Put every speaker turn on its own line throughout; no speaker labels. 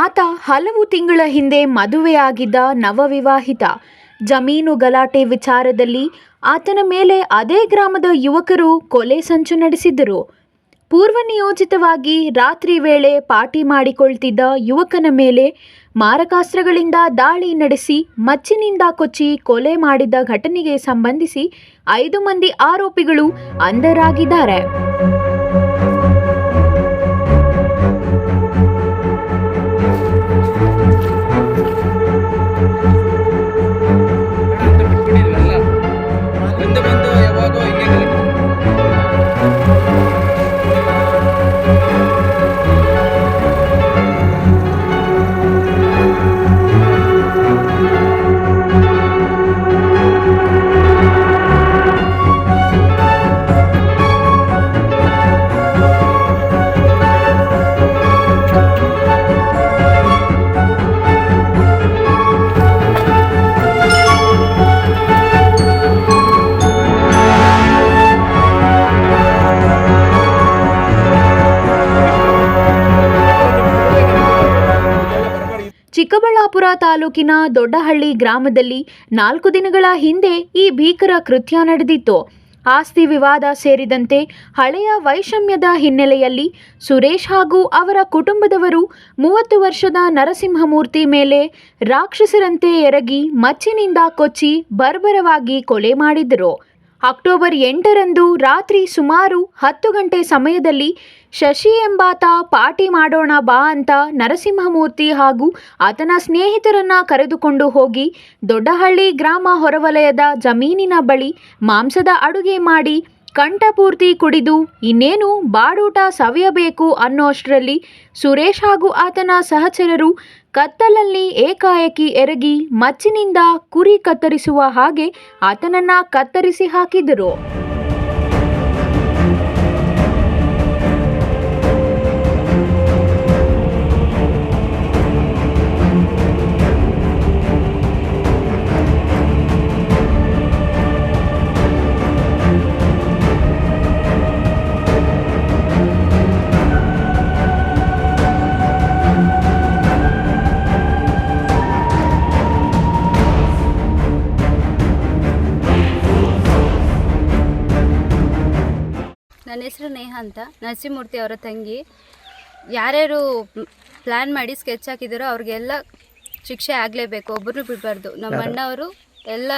ಆತ ಹಲವು ತಿಂಗಳ ಹಿಂದೆ ಮದುವೆಯಾಗಿದ್ದ ನವವಿವಾಹಿತ. ಜಮೀನು ಗಲಾಟೆ ವಿಚಾರದಲ್ಲಿ ಆತನ ಮೇಲೆ ಅದೇ ಗ್ರಾಮದ ಯುವಕರು ಕೊಲೆ ಸಂಚು ನಡೆಸಿದ್ದರು. ಪೂರ್ವನಿಯೋಜಿತವಾಗಿ ರಾತ್ರಿ ವೇಳೆ ಪಾರ್ಟಿ ಮಾಡಿಕೊಳ್ತಿದ್ದ ಯುವಕನ ಮೇಲೆ ಮಾರಕಾಸ್ತ್ರಗಳಿಂದ ದಾಳಿ ನಡೆಸಿ ಮಚ್ಚಿನಿಂದ ಕೊಚ್ಚಿ ಕೊಲೆ ಮಾಡಿದ ಘಟನೆಗೆ ಸಂಬಂಧಿಸಿ 5 ಮಂದಿ ಆರೋಪಿಗಳು ಅಂಧರಾಗಿದ್ದಾರೆ. ಚಿಕ್ಕಬಳ್ಳಾಪುರ ತಾಲೂಕಿನ ದೊಡ್ಡಹಳ್ಳಿ ಗ್ರಾಮದಲ್ಲಿ 4 ದಿನಗಳ ಹಿಂದೆ ಈ ಭೀಕರ ಕೃತ್ಯ ನಡೆದಿತ್ತು. ಆಸ್ತಿ ವಿವಾದ ಸೇರಿದಂತೆ ಹಳೆಯ ವೈಷಮ್ಯದ ಹಿನ್ನೆಲೆಯಲ್ಲಿ ಸುರೇಶ್ ಹಾಗೂ ಅವರ ಕುಟುಂಬದವರು 30 ವರ್ಷದ ನರಸಿಂಹಮೂರ್ತಿ ಮೇಲೆ ರಾಕ್ಷಸರಂತೆ ಎರಗಿ ಮಚ್ಚಿನಿಂದ ಕೊಚ್ಚಿ ಬರ್ಬರವಾಗಿ ಕೊಲೆ ಮಾಡಿದ್ದರು. ಅಕ್ಟೋಬರ್ 8ರಂದು ರಾತ್ರಿ ಸುಮಾರು 10 ಗಂಟೆ ಸಮಯದಲ್ಲಿ ಶಶಿ ಎಂಬಾತ ಪಾರ್ಟಿ ಮಾಡೋಣ ಬಾ ಅಂತ ನರಸಿಂಹಮೂರ್ತಿ ಹಾಗೂ ಆತನ ಸ್ನೇಹಿತರನ್ನ ಕರೆದುಕೊಂಡು ಹೋಗಿ ದೊಡ್ಡಹಳ್ಳಿ ಗ್ರಾಮ ಹೊರವಲಯದ ಜಮೀನಿನ ಬಳಿ ಮಾಂಸದ ಅಡುಗೆ ಮಾಡಿ ಕಂಠಪೂರ್ತಿ ಕುಡಿದು ಇನ್ನೇನು ಬಾಡೂಟ ಸವಿಯಬೇಕು ಅನ್ನೋಷ್ಟರಲ್ಲಿ ಸುರೇಶ್ ಹಾಗೂ ಆತನ ಸಹಚರರು ಕತ್ತಲಲ್ಲಿ ಏಕಾಏಕಿ ಎರಗಿ ಮಚ್ಚಿನಿಂದ ಕುರಿ ಕತ್ತರಿಸುವ ಹಾಗೆ ಆತನನ್ನ ಕತ್ತರಿಸಿ ಹಾಕಿದರು.
ನನ್ನ ಹೆಸರು ನೇಹ ಅಂತ, ನರಸಿಂಹಮೂರ್ತಿ ಅವರ ತಂಗಿ. ಯಾರ್ಯಾರು ಪ್ಲ್ಯಾನ್ ಮಾಡಿ ಸ್ಕೆಚ್ ಹಾಕಿದಾರೋ ಅವ್ರಿಗೆಲ್ಲ ಶಿಕ್ಷೆ ಆಗಲೇಬೇಕು, ಒಬ್ಬರನ್ನೂ ಬಿಡಬಾರ್ದು. ನಮ್ಮ ಅಣ್ಣವರು ಎಲ್ಲ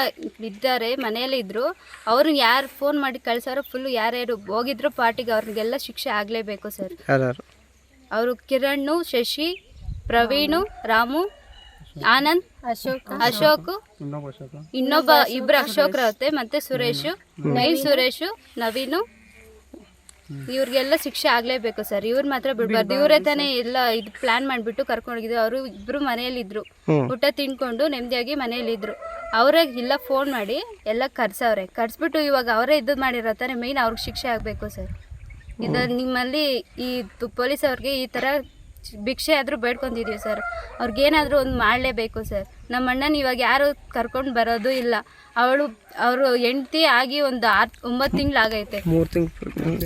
ಇದ್ದಾರೆ, ಮನೆಯಲ್ಲೇ ಇದ್ದರು. ಅವರು ಯಾರು ಫೋನ್ ಮಾಡಿ ಕಳ್ಸಾರೋ ಫುಲ್ಲು ಯಾರ್ಯಾರು ಹೋಗಿದ್ರು ಪಾರ್ಟಿಗೆ ಅವ್ರಿಗೆಲ್ಲ ಶಿಕ್ಷೆ ಆಗಲೇಬೇಕು ಸರ್. ಅವರು ಕಿರಣ್, ಶಶಿ, ಪ್ರವೀಣು, ರಾಮು, ಆನಂದ್, ಅಶೋಕ್, ಇನ್ನೊಬ್ಬ ಇಬ್ಬರು ಅಶೋಕ್ ರವತೆ, ಮತ್ತು ಸುರೇಶು, ನವೀನು, ಇವ್ರಿಗೆಲ್ಲ ಶಿಕ್ಷೆ ಆಗಲೇಬೇಕು ಸರ್. ಇವ್ರು ಮಾತ್ರ ಬಿಡಬಾರ್ದು. ಇವರೇ ತಾನೇ ಎಲ್ಲ ಇದು ಪ್ಲಾನ್ ಮಾಡಿಬಿಟ್ಟು ಕರ್ಕೊಂಡೋಗಿದ್ರು. ಅವರು ಇಬ್ಬರು ಮನೆಯಲ್ಲಿದ್ದರು, ಊಟ ತಿನ್ಕೊಂಡು ನೆಮ್ಮದಿಯಾಗಿ ಮನೆಯಲ್ಲಿದ್ದರು. ಅವರೇ ಇಲ್ಲ ಫೋನ್ ಮಾಡಿ ಎಲ್ಲ ಕರ್ಸ್ಬಿಟ್ಟು ಇವಾಗ ಅವರೇ ಇದು ಮಾಡಿರೋ ತಾನೇ ಮೇಯ್ನ್ ಅವ್ರಿಗೆ ಶಿಕ್ಷೆ ಆಗಬೇಕು ಸರ್. ಇದು ನಿಮ್ಮಲ್ಲಿ ಈ ಪೊಲೀಸ್ ಅವ್ರಿಗೆ ಈ ಥರ ಭಿಕ್ಷೆ ಆದರೂ ಬೇಡ್ಕೊಂಡಿದ್ದೀವಿ ಸರ್. ಅವ್ರಿಗೇನಾದರೂ ಒಂದು ಮಾಡಲೇಬೇಕು ಸರ್. ನಮ್ಮ ಅಣ್ಣನ ಇವಾಗ ಯಾರು ಕರ್ಕೊಂಡು ಬರೋದು ಇಲ್ಲ. ಅವರು ಹೆಂಡ್ತಿ ಆಗಿ ಒಂದು 9 ತಿಂಗಳು ಆಗೈತೆ.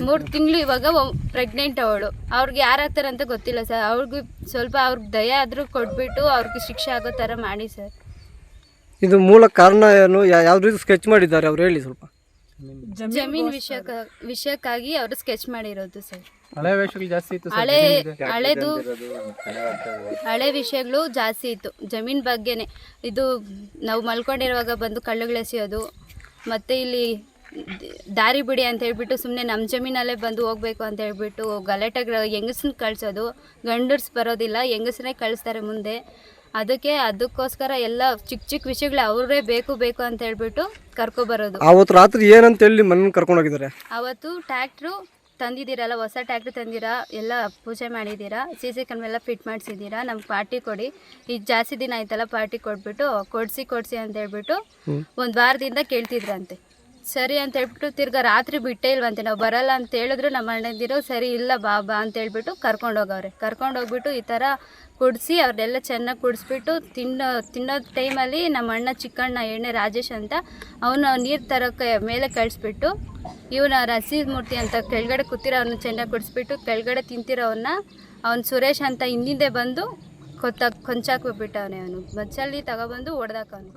3 ತಿಂಗಳು ಇವಾಗ ಪ್ರೆಗ್ನೆಂಟ್ ಅವಳು. ಅವ್ರಿಗೆ ಯಾರಾಗ್ತಾರೆ ಅಂತ ಗೊತ್ತಿಲ್ಲ ಸರ್. ಅವ್ರಿಗೂ ಸ್ವಲ್ಪ ಅವ್ರಿಗೆ ದಯ ಆದರೂ ಕೊಟ್ಬಿಟ್ಟು ಅವ್ರಿಗೆ ಶಿಕ್ಷೆ ಆಗೋ ಥರ ಮಾಡಿ ಸರ್.
ಇದು ಮೂಲ ಕಾರಣ ಏನು, ಯಾವ ರೀತಿ ಸ್ಕೆಚ್ ಮಾಡಿದ್ದಾರೆ ಅವ್ರು ಹೇಳಿ ಸ್ವಲ್ಪ.
ಜಮೀನ್ ವಿಷಯಕ್ಕಾಗಿ ಅವರು ಸ್ಕೆಚ್ ಮಾಡಿರೋದು ಸರ್. ಹಳೆ ವಿಷಯಗಳು ಜಾಸ್ತಿ ಇತ್ತು ಜಮೀನ್ ಬಗ್ಗೆನೆ. ಇದು ನಾವು ಮಲ್ಕೊಂಡಿರುವಾಗ ಬಂದು ಕಳ್ಳುಗಳೆಸೆಯೋದು, ಮತ್ತು ಇಲ್ಲಿ ದಾರಿ ಬಿಡಿ ಅಂತ ಹೇಳ್ಬಿಟ್ಟು ಸುಮ್ಮನೆ ನಮ್ಮ ಜಮೀನಲ್ಲೇ ಬಂದು ಹೋಗ್ಬೇಕು ಅಂತ ಹೇಳ್ಬಿಟ್ಟು ಗಲಾಟೆಗಳು, ಹೆಂಗಸನ್ನ ಕಳಿಸೋದು. ಗಂಡರ್ಸ್ ಬರೋದಿಲ್ಲ, ಹೆಂಗಸರೇ ಕಳಿಸ್ತಾರೆ ಮುಂದೆ. ಅದಕ್ಕೋಸ್ಕರ ಎಲ್ಲ ಚಿಕ್ಕ ವಿಷಯಗಳು ಅವರೇ ಬೇಕು ಅಂತ ಹೇಳ್ಬಿಟ್ಟು ಕರ್ಕೊಬರೋದು.
ಅವತ್ತು ರಾತ್ರಿ ಏನಂತ ಹೇಳಿ ಮನೆ ಕರ್ಕೊಂಡು ಹೋಗಿದ್ದಾರೆ.
ಅವತ್ತು ಟ್ಯಾಕ್ಟ್ರು ತಂದಿದ್ದೀರಲ್ಲ, ಹೊಸ ಟ್ಯಾಕ್ಟ್ರ್ ತಂದಿರಾ, ಎಲ್ಲ ಪೂಜೆ ಮಾಡಿದ್ದೀರಾ, CC ಕ್ಯಾಮ್ರಾ ಫಿಟ್ ಮಾಡಿಸಿದ್ದೀರಾ, ನಮ್ಗೆ ಪಾರ್ಟಿ ಕೊಡಿ, ಈಗ ಜಾಸ್ತಿ ದಿನ ಆಯ್ತಲ್ಲ ಪಾರ್ಟಿ ಕೊಟ್ಬಿಟ್ಟು ಕೊಡಿಸಿ ಅಂತ ಹೇಳ್ಬಿಟ್ಟು 1 ವಾರದಿಂದ ಕೇಳ್ತಿದ್ರಂತೆ. ಸರಿ ಅಂತ ಹೇಳ್ಬಿಟ್ಟು ತಿರ್ಗಾ ರಾತ್ರಿ ಬಿಟ್ಟೇ ಇಲ್ವಂತೆ. ನಾವು ಬರಲ್ಲ ಅಂತ ಹೇಳಿದ್ರು ನಮ್ಮ ಅಣ್ಣಂದಿರು ಸರಿ ಇಲ್ಲ ಬಾ ಅಂತ ಹೇಳ್ಬಿಟ್ಟು ಕರ್ಕೊಂಡೋಗ್ಬಿಟ್ಟು ಈ ಥರ ಕುಡಿಸಿ ಅವ್ರನ್ನೆಲ್ಲ ಚೆನ್ನಾಗಿ ಕುಡಿಸ್ಬಿಟ್ಟು ತಿನ್ನೋ ಟೈಮಲ್ಲಿ ನಮ್ಮ ಅಣ್ಣ ಚಿಕ್ಕಣ್ಣ ಎಣ್ಣೆ ರಾಜೇಶ್ ಅಂತ ಅವನು ನೀರು ತರೋಕ್ಕೆ ಮೇಲೆ ಕಳಿಸ್ಬಿಟ್ಟು ಇವನ ನರಸಿಂಹಮೂರ್ತಿ ಅಂತ ಕೆಳಗಡೆ ಕೂತಿರೋ ಅವ್ರನ್ನ ಚೆನ್ನಾಗಿ ಕುಡಿಸ್ಬಿಟ್ಟು ಕೆಳಗಡೆ ತಿಂತಿರೋವನ್ನ ಅವ್ನು ಸುರೇಶ್ ಅಂತ ಹಿಂದಿಂದೆ ಬಂದು ಕೊಂಚಾಕ್ಬಿಟ್ಟವನೆ ಅವನು, ಮಚ್ಚಲ್ಲಿ ತಗೊಬಂದು ಹೊಡೆದಾಕವನು.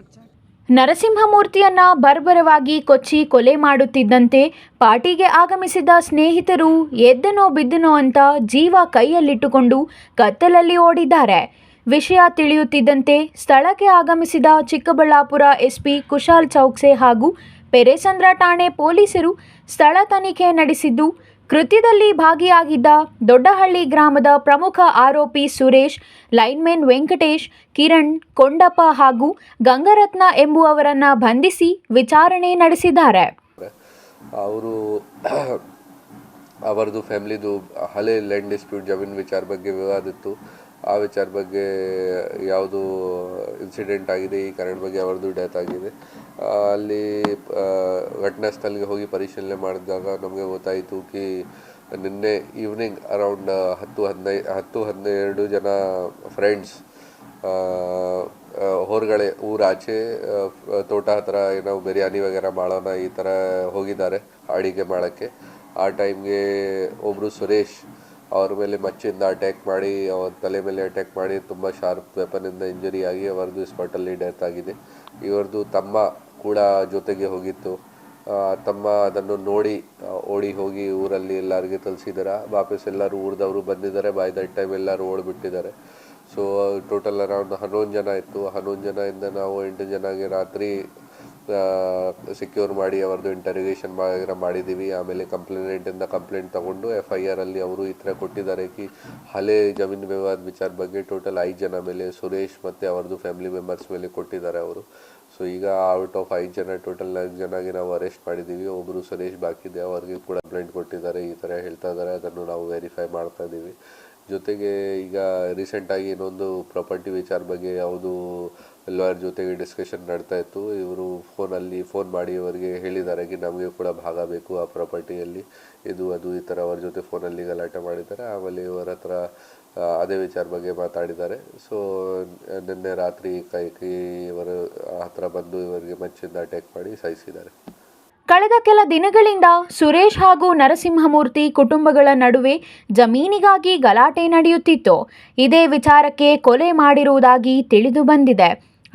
ನರಸಿಂಹಮೂರ್ತಿಯನ್ನ ಬರ್ಬರವಾಗಿ ಕೊಚ್ಚಿ ಕೊಲೆ ಮಾಡುತ್ತಿದ್ದಂತೆ ಪಾರ್ಟಿಗೆ ಆಗಮಿಸಿದ ಸ್ನೇಹಿತರು ಎದ್ದನೋ ಬಿದ್ದನೋ ಅಂತ ಜೀವ ಕೈಯಲ್ಲಿಟ್ಟುಕೊಂಡು ಕತ್ತಲಲ್ಲಿ ಓಡಿದ್ದಾರೆ. ವಿಷಯ ತಿಳಿಯುತ್ತಿದ್ದಂತೆ ಸ್ಥಳಕ್ಕೆ ಆಗಮಿಸಿದ ಚಿಕ್ಕಬಳ್ಳಾಪುರ ಎಸ್ಪಿ ಕುಶಾಲ್ ಚೌಕ್ಸೆ ಹಾಗೂ ಪೆರೇಸಂದ್ರ ಠಾಣೆ ಪೊಲೀಸರು ಸ್ಥಳ ತನಿಖೆ ನಡೆಸಿದ್ದು, ಕೃತ್ಯದಲ್ಲಿ ಭಾಗಿಯಾಗಿದ್ದ ದೊಡ್ಡಹಳ್ಳಿ ಗ್ರಾಮದ ಪ್ರಮುಖ ಆರೋಪಿ ಸುರೇಶ್, ಲೈನ್ಮೆನ್ ವೆಂಕಟೇಶ್, ಕಿರಣ್, ಕೊಂಡಪ್ಪ ಹಾಗೂ ಗಂಗರತ್ನ ಎಂಬುವವರನ್ನ ಬಂಧಿಸಿ ವಿಚಾರಣೆ ನಡೆಸಿದ್ದಾರೆ.
ಅವರು ಅವರದು ಫ್ಯಾಮಿಲಿದು ಹಳೆ ಲ್ಯಾಂಡ್ ಡಿಸ್ಪ್ಯೂಟ್ ಜಮೀನು ವಿಚಾರ ಬಗ್ಗೆ ವಿವಾದ ಇತ್ತು. ಆ ವಿಚಾರ ಬಗ್ಗೆ ಯಾವುದು ಇನ್ಸಿಡೆಂಟ್ ಆಗಿದೆ, ಈ ಕಾರಣ ಬಗ್ಗೆ ಅವರದು ಡೆತ್ ಆಗಿದೆ. ಅಲ್ಲಿ ಘಟನಾ ಸ್ಥಳಕ್ಕೆ ಹೋಗಿ ಪರಿಶೀಲನೆ ಮಾಡಿದಾಗ ನಮಗೆ ಗೊತ್ತಾಯಿತು ಕಿ ನಿನ್ನೆ ಈವ್ನಿಂಗ್ ಅರೌಂಡ್ 10-12 ಜನ ಫ್ರೆಂಡ್ಸ್ ಹೊರಗಡೆ ಊರಾಚೆ ತೋಟ ಹತ್ರ ಏನೋ ಬಿರಿಯಾನಿ ವಗೇರ ಮಾಡೋಣ ಈ ಥರ ಹೋಗಿದ್ದಾರೆ ಅಡಿಗೆ ಮಾಡೋಕ್ಕೆ. ಆ ಟೈಮ್ಗೆ ಒಬ್ಬರು ಸುರೇಶ್ ಅವ್ರ ಮೇಲೆ ಮಚ್ಚಿಂದ ಅಟ್ಯಾಕ್ ಮಾಡಿ, ಅವ್ರ ತಲೆ ಮೇಲೆ ಅಟ್ಯಾಕ್ ಮಾಡಿ ತುಂಬ ಶಾರ್ಪ್ ವೆಪನಿಂದ ಇಂಜರಿ ಆಗಿ ಅವರದು ಸ್ಪಾಟಲ್ಲಿ ಡೆತ್ ಆಗಿದೆ. ಇವರದು ತಮ್ಮ ಕೂಡ ಜೊತೆಗೆ ಹೋಗಿತ್ತು. ತಮ್ಮ ಅದನ್ನು ನೋಡಿ ಓಡಿ ಹೋಗಿ ಊರಲ್ಲಿ ಎಲ್ಲರಿಗೆ ತಲುಪಿಸಿದ್ದಾರೆ. ವಾಪಸ್ ಎಲ್ಲರೂ ಊರದವರು ಬಂದಿದ್ದಾರೆ. ಬೈ ದಟ್ ಟೈಮ್ ಎಲ್ಲರೂ ಓಡಿಬಿಟ್ಟಿದ್ದಾರೆ. ಸೊ ಟೋಟಲ್ ಅರೌಂಡ್ 11 ಜನ ಇತ್ತು. 11 ಜನದಿಂದ ನಾವು 8 ಜನಗೆ ರಾತ್ರಿ ಸೆಕ್ಯೂರ್ ಮಾಡಿ ಅವರದು ಇಂಟರೋಗೇಷನ್ ಮಾಡಿದ್ದೀವಿ. ಆಮೇಲೆ ಕಂಪ್ಲೇಂಟಿಂದ ಕಂಪ್ಲೇಂಟ್ ತಗೊಂಡು FIR ಅಲ್ಲಿ ಅವರು ಈ ಥರ ಕೊಟ್ಟಿದ್ದಾರೆ ಕಿ ಹಳೆ ಜಮೀನು ವಿವಾದ ವಿಚಾರ ಬಗ್ಗೆ ಟೋಟಲ್ 5 ಜನ ಮೇಲೆ, ಸುರೇಶ್ ಮತ್ತು ಅವರದು ಫ್ಯಾಮಿಲಿ ಮೆಂಬರ್ಸ್ ಮೇಲೆ ಕೊಟ್ಟಿದ್ದಾರೆ ಅವರು. ಸೊ ಈಗ ಔಟ್ ಆಫ್ 5 ಜನ ಟೋಟಲ್ 4 ಜನಗೆ ನಾವು ಅರೆಸ್ಟ್ ಮಾಡಿದ್ದೀವಿ. ಒಬ್ಬರು ಸುರೇಶ್ ಬಾಕಿ ಇದೆ, ಅವ್ರಿಗೆ ಕೂಡ ಕಂಪ್ಲೇಂಟ್ ಕೊಟ್ಟಿದ್ದಾರೆ, ಈ ಥರ ಹೇಳ್ತಾ ಇದ್ದಾರೆ. ಅದನ್ನು ನಾವು ವೆರಿಫೈ ಮಾಡ್ತಾ ಇದ್ದೀವಿ. ಜೊತೆಗೆ ಈಗ ರೀಸೆಂಟಾಗಿ ಇನ್ನೊಂದು ಪ್ರಾಪರ್ಟಿ ವಿಚಾರ ಬಗ್ಗೆ ಯಾವುದು ಲಾಯರ್ ಜೊತೆಗೆ ಡಿಸ್ಕಷನ್ ನಡ್ತಾ ಇತ್ತು. ಇವರು ಫೋನ್ ಮಾಡಿ ಅವರಿಗೆ ಹೇಳಿದ್ದಾರೆ ಕಿ ನಮಗೆ ಕೂಡ ಭಾಗ ಬೇಕು ಆ ಪ್ರಾಪರ್ಟಿಯಲ್ಲಿ, ಇದು ಅದು ಈ ಥರ ಅವ್ರ ಜೊತೆ ಫೋನಲ್ಲಿ ಗಲಾಟೆ ಮಾಡಿದ್ದಾರೆ. ಆಮೇಲೆ ಇವರ ಹತ್ರ ಅದೇ ವಿಚಾರ ಬಗ್ಗೆ ಮಾತಾಡಿದ್ದಾರೆ. ಸೊ ನಿನ್ನೆ ರಾತ್ರಿ ಇವರ ಹತ್ರ ಬಂದು ಇವರಿಗೆ ಮಚ್ಚಿಂದ ಅಟ್ಯಾಕ್ ಮಾಡಿ ಸಾಯಿಸಿದ್ದಾರೆ.
ಕಳೆದ ಕೆಲ ದಿನಗಳಿಂದ ಸುರೇಶ್ ಹಾಗೂ ನರಸಿಂಹಮೂರ್ತಿ ಕುಟುಂಬಗಳ ನಡುವೆ ಜಮೀನಿಗಾಗಿ ಗಲಾಟೆ ನಡೆಯುತ್ತಿತ್ತು. ಇದೇ ವಿಚಾರಕ್ಕೆ ಕೊಲೆ ಮಾಡಿರುವುದಾಗಿ ತಿಳಿದು ಬಂದಿದೆ.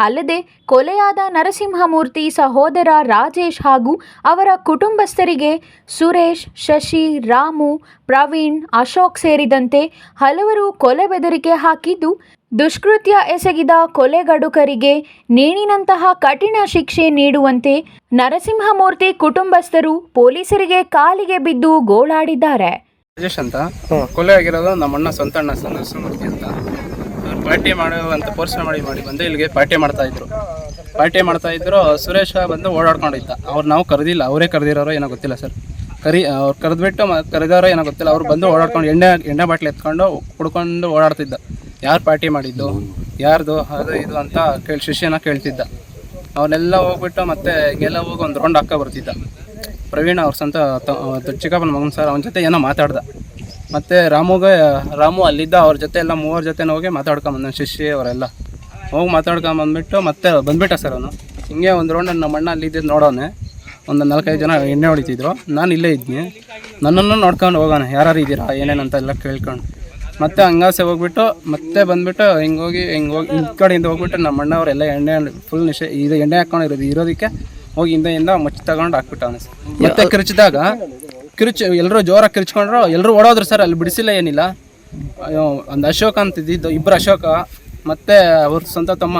ಅಲ್ಲದೆ ಕೊಲೆಯಾದ ನರಸಿಂಹಮೂರ್ತಿ ಸಹೋದರ ರಾಜೇಶ್ ಹಾಗೂ ಅವರ ಕುಟುಂಬಸ್ಥರಿಗೆ ಸುರೇಶ್, ಶಶಿ, ರಾಮು, ಪ್ರವೀಣ್, ಅಶೋಕ್ ಸೇರಿದಂತೆ ಹಲವರು ಕೊಲೆ ಬೆದರಿಕೆ ಹಾಕಿದ್ದು, ದುಷ್ಕೃತ್ಯ ಎಸಗಿದ ಕೊಲೆಗಡುಕರಿಗೆ ನೇಣಿನಂತಹ ಕಠಿಣ ಶಿಕ್ಷೆ ನೀಡುವಂತೆ ನರಸಿಂಹಮೂರ್ತಿ ಕುಟುಂಬಸ್ಥರು ಪೊಲೀಸರಿಗೆ ಕಾಲಿಗೆ ಬಿದ್ದು ಗೋಳಾಡಿದ್ದಾರೆ.
ರಾಜೇಶ್ ಅಂತ ಕೊಲೆ ಆಗಿರೋದು ನಮ್ಮಣ್ಣ ಸ್ವಂತ ಅಣ್ಣ ನರಸಿಂಹಮೂರ್ತಿ ಅಂತ. ಅವ್ರು ಪಾರ್ಟಿ ಮಾಡುವಂತ ಪೋರ್ಷಣೆ ಮಾಡಿ ಬಂದು ಇಲ್ಲಿಗೆ ಪಾರ್ಟಿ ಮಾಡ್ತಾ ಇದ್ರು. ಸುರೇಶ್ ಬಂದು ಓಡಾಡ್ಕೊಂಡಿದ್ದ. ನಾವು ಕರೆದಿಲ್ಲ, ಅವರೇ ಕರೆದಿರೋರು ಏನೋ ಗೊತ್ತಿಲ್ಲ ಸರ್. ಅವ್ರು ಕರೆದ್ಬಿಟ್ಟು ಕರೆದವರೋ ಏನೋ ಗೊತ್ತಿಲ್ಲ. ಅವ್ರು ಬಂದು ಓಡಾಡ್ಕೊಂಡು ಎಣ್ಣೆ ಬಾಟ್ಲಿ ಎತ್ಕೊಂಡು ಕುಡ್ಕೊಂಡು ಓಡಾಡ್ತಿದ್ದ. ಯಾರು ಪಾರ್ಟಿ ಮಾಡಿದ್ದು, ಯಾರ್ದು ಅದು ಇದು ಅಂತ ಶಿಷ್ಯನ ಕೇಳ್ತಿದ್ದ. ಅವನ್ನೆಲ್ಲ ಹೋಗ್ಬಿಟ್ಟು ಮತ್ತೆ ಹಿಂಗೆಲ್ಲ ಹೋಗಿ ಒಂದು ರೌಂಡ್ ಹಾಕ ಬರ್ತಿದ್ದ. ಪ್ರವೀಣ್ ಅವ್ರ ಸ್ವಂತ ಚಿಕ್ಕಪ್ಪನ ಮಗನ ಸರ್, ಅವನ ಜೊತೆ ಏನೋ ಮಾತಾಡ್ದ. ಮತ್ತು ರಾಮು ಅಲ್ಲಿದ್ದ. ಅವ್ರ ಜೊತೆ ಎಲ್ಲ 3 ಜೊತೆ ಹೋಗಿ ಮಾತಾಡ್ಕೊಂಬಂದ. ಶಿಷ್ಯ ಅವರೆಲ್ಲ ಹೋಗಿ ಮಾತಾಡ್ಕೊಂಬಂದ್ಬಿಟ್ಟು ಮತ್ತೆ ಬಂದ್ಬಿಟ್ಟ ಸರ್ ಅವನು. ಹಿಂಗೆ ಒಂದು ರೌಂಡ್ ನಮ್ಮ ಅಣ್ಣ ಅಲ್ಲಿದ್ದು ನೋಡೋನೆ. ಒಂದು 4-5 ಜನ ಎಣ್ಣೆ ಹೊಡಿತಿದ್ರು. ನಾನು ಇಲ್ಲೇ ಇದ್ನಿ. ನನ್ನನ್ನು ನೋಡ್ಕೊಂಡು ಹೋಗೋಣ, ಯಾರು ಇದ್ದೀರಾ ಏನೇನಂತ ಎಲ್ಲ ಕೇಳ್ಕೊಂಡು. ಮತ್ತೆ ಹಂಗಾಸೆ ಹೋಗ್ಬಿಟ್ಟು ಮತ್ತೆ ಬಂದ್ಬಿಟ್ಟು ಹಿಂಗೆ ಈ ಕಡೆಯಿಂದ ಹೋಗ್ಬಿಟ್ಟು ನಮ್ಮ ಅಣ್ಣವರೆಲ್ಲ ಎಣ್ಣೆ ಫುಲ್ ಇದು ಎಣ್ಣೆ ಹಾಕೊಂಡು ಇರೋದಕ್ಕೆ ಹೋಗಿ ಹಿಂದೆಯಿಂದ ಮುಚ್ಚಿ ತಗೊಂಡು ಹಾಕ್ಬಿಟ್ಟವನು. ಮತ್ತೆ ಕಿರ್ಚಿದಾಗ ಎಲ್ಲರೂ ಜೋರಾಗಿ ಕಿರ್ಚ್ಕೊಂಡ್ರು. ಎಲ್ಲರೂ ಓಡೋದ್ರು ಸರ್. ಅಲ್ಲಿ ಬಿಡಿಸಿಲ್ಲ, ಏನಿಲ್ಲ. ಒಂದು ಅಶೋಕ್ ಅಂತ ಇದ್ದಿದ್ದು, 2 ಅಶೋಕ, ಮತ್ತು ಅವ್ರ ಸ್ವಂತ ತಮ್ಮ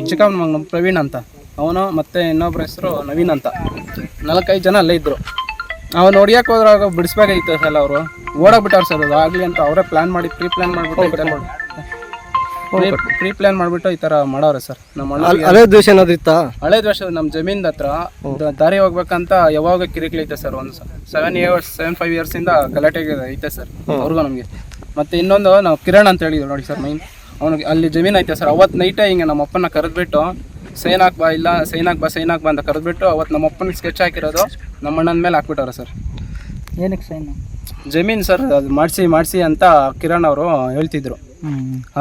ಚಿಕ್ಕಪ್ಪನ ಮಗ ಪ್ರವೀಣ್ ಅಂತ ಅವನು, ಮತ್ತು ಇನ್ನೊಬ್ಬರ ಹೆಸರು ನವೀನ್ ಅಂತ. 4-5 ಜನ ಅಲ್ಲೇ ಇದ್ದರು. ಅವನು ಹೊಡಿಯೋಕೆ ಹೋದ್ರಾಗ ಬಿಡಿಸ್ಬೇಕಾಗಿತ್ತು ಸರ್. ಅವರು ಓಡೋಗ್ಬಿಟ್ಟವ್ರು ಸರ್. ಅದು ಆಗಲಿ ಅಂತ ಅವರೇ ಪ್ರೀ ಪ್ಲ್ಯಾನ್ ಮಾಡಿಬಿಟ್ಟು ಈ ಥರ ಮಾಡವ್ರೆ ಸರ್. ನಮ್ಮ
ಹಳೆ ದ್ವೇಷ ಏನಾದ್ರು ಇತ್ತಾ?
ಹಳೆ ದ್ವೇಷ ನಮ್ಮ ಜಮೀನ್ ಹತ್ರ ದಾರಿ ಹೋಗ್ಬೇಕಂತ ಯಾವಾಗ ಕಿರಿಕ್ಲೈತೆ ಸರ್. ಒಂದು 7-5 ಇಯರ್ಸಿಂದ ಗಲಾಟೆಗೆ ಐತೆ ಸರ್ ಅವ್ರಿಗೂ ನಮಗೆ. ಮತ್ತು ಇನ್ನೊಂದು ನಾವು ಕಿರಣ್ ಅಂತ ಹೇಳಿದ್ವಿ ನೋಡಿ ಸರ್. ಅವ್ನಿಗೆ ಅಲ್ಲಿ ಜಮೀನು ಐತೆ ಸರ್. ಅವತ್ತು ನೈಟೇ ಹಿಂಗೆ ನಮ್ಮ ಅಪ್ಪನ ಕರೆದ್ಬಿಟ್ಟು ಸೈನ್ ಹಾಕ್ ಬಾ ಅಂತ ಕರೆದ್ಬಿಟ್ಟು ಅವತ್ತು ನಮ್ಮ ಅಪ್ಪನಿಗೆ ಸ್ಕೆಚ್ ಹಾಕಿರೋದು ನಮ್ಮ ಅಣ್ಣನ ಮೇಲೆ ಹಾಕ್ಬಿಟ್ಟವ್ರೆ ಸರ್.
ಏನಕ್ಕೆ ಸೈನ್?
ಜಮೀನು ಸರ್, ಅದು ಮಾಡಿಸಿ ಅಂತ ಕಿರಣ್ ಅವರು ಹೇಳ್ತಿದ್ರು.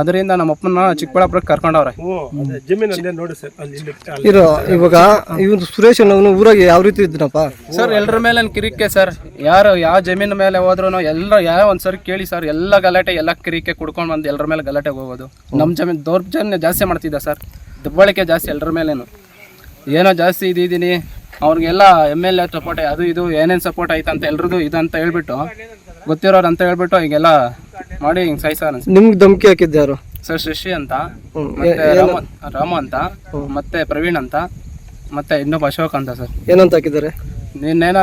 ಅದರಿಂದ ನಮ್ಮ ಅಪ್ಪನ ಚಿಕ್ಕಬಳ್ಳಾಪುರಕ್ಕೆ ಕರ್ಕೊಂಡವ್ರೆ.
ಇವಾಗ ಇವನು ಸುರೇಶ್ ಅನ್ನೋನು ಊರಾಗೆ ಯಾವ ರೀತಿ ಇದ್ದನಪ್ಪ
ಸರ್ ಎಲ್ಲರ ಮೇಲೆ ಕಿರಿಕೆ ಸರ್. ಯಾರು ಯಾವ ಜಮೀನು ಮೇಲೆ ಹೋದ್ರು ಎಲ್ಲ ಯಾವ ಒಂದ್ಸರಿ ಕೇಳಿ ಸರ್, ಎಲ್ಲ ಗಲಾಟೆ ಎಲ್ಲ ಕಿರಿಕೆ ಕುಡ್ಕೊಂಡು ಬಂದು ಎಲ್ಲರ ಮೇಲೆ ಗಲಾಟೆಗೆ ಹೋಗೋದು. ನಮ್ಮ ಜಮೀನು ದೌರ್ಜನ್ಯ ಜಾಸ್ತಿ ಮಾಡ್ತಿದ್ದ ಸರ್, ದಬ್ಬಾಳಿಕೆ ಜಾಸ್ತಿ ಎಲ್ಲರ ಮೇಲೇನು. ಏನೋ ಜಾಸ್ತಿ ಇದ್ದೀನಿ ಅವ್ರಿಗೆಲ್ಲ MLA ಸಪೋರ್ಟ್ ಅದು ಇದು ಏನೇನು ಸಪೋರ್ಟ್ ಐತೆ ಅಂತ ಎಲ್ರದ್ದು ಇದಂತ ಹೇಳ್ಬಿಟ್ಟು ಗೊತ್ತಿರೋರು ಅಂತ ಹೇಳ್ಬಿಟ್ಟು ಈಗೆಲ್ಲ ಮಾಡಿ ಹಿಂಗೆ ಸಾಯಿಸೋಣ.
ನಿಮ್ಗೆ ಧಮಕಿ ಹಾಕಿದ್ದು ಯಾರು?
ಸರ್ ಶಶಿ ಅಂತ, ಮತ್ತೆ ರಾಮು ಅಂತ, ಮತ್ತೆ ಪ್ರವೀಣ್ ಅಂತ, ಮತ್ತೆ ಇನ್ನೊಬ್ಬ ಅಶೋಕ್ ಅಂತ ಸರ್.
ಏನಂತ ಹಾಕಿದ್ದಾರೆ?
ನಿನ್ನೇನ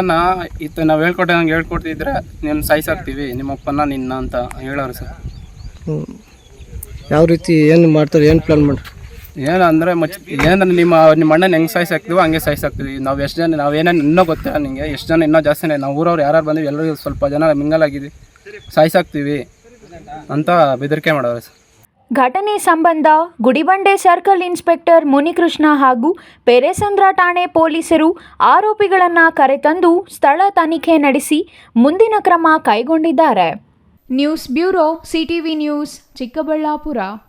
ಇತ್ತು ನಾವು ಹೇಳ್ಕೊಟ್ಟಂಗೆ ಹೇಳ್ಕೊಡ್ತಿದ್ರೆ ನೀನು ಸಾಯಿಸಾಕ್ತೀವಿ ನಿಮ್ಮಪ್ಪನ ನಿನ್ನ ಅಂತ ಹೇಳೋರು ಸರ್.
ಯಾವ ರೀತಿ ಏನು ಮಾಡ್ತಾರೆ, ಏನು ಪ್ಲಾನ್ ಮಾಡಿ?
ಏನಂದರೆ ಏನಂದ್ರೆ ನಿಮ್ಮ ಅಣ್ಣನ ಹೆಂಗೆ ಸಾಯಿಸಾಕ್ತೀವೋ ಹಂಗೆ ಸಾಯಿಸಾಕ್ತೀವಿ. ನಾವು ಎಷ್ಟು ಜನ ನಾವೇನೇನು ಇನ್ನೂ ಗೊತ್ತಿಲ್ಲ ನಿಮಗೆ, ಎಷ್ಟು ಜನ ಇನ್ನೂ ಜಾಸ್ತಿನೇ ನಾವು ಊರವ್ರು ಯಾರು ಬಂದಿವಿ ಎಲ್ಲರಿಗೂ ಸ್ವಲ್ಪ ಜನ ಮಿಂಗಲಾಗಿದ್ವಿ, ಸಾಯಿಸಾಕ್ತೀವಿ ಅಂತ ಬೆದರಿಕೆ ಮಾಡೋರು ಸರ್.
ಘಟನೆ ಸಂಬಂಧ ಗುಡಿಬಂಡೆ ಸರ್ಕಲ್ ಇನ್ಸ್ಪೆಕ್ಟರ್ ಮುನಿಕೃಷ್ಣ ಹಾಗೂ ಪೆರೇಸಂದ್ರ ಠಾಣೆ ಪೊಲೀಸರು ಆರೋಪಿಗಳನ್ನು ಕರೆತಂದು ಸ್ಥಳ ತನಿಖೆ ನಡೆಸಿ ಮುಂದಿನ ಕ್ರಮ ಕೈಗೊಂಡಿದ್ದಾರೆ. News bureau, CTV news, Chikkaballapur.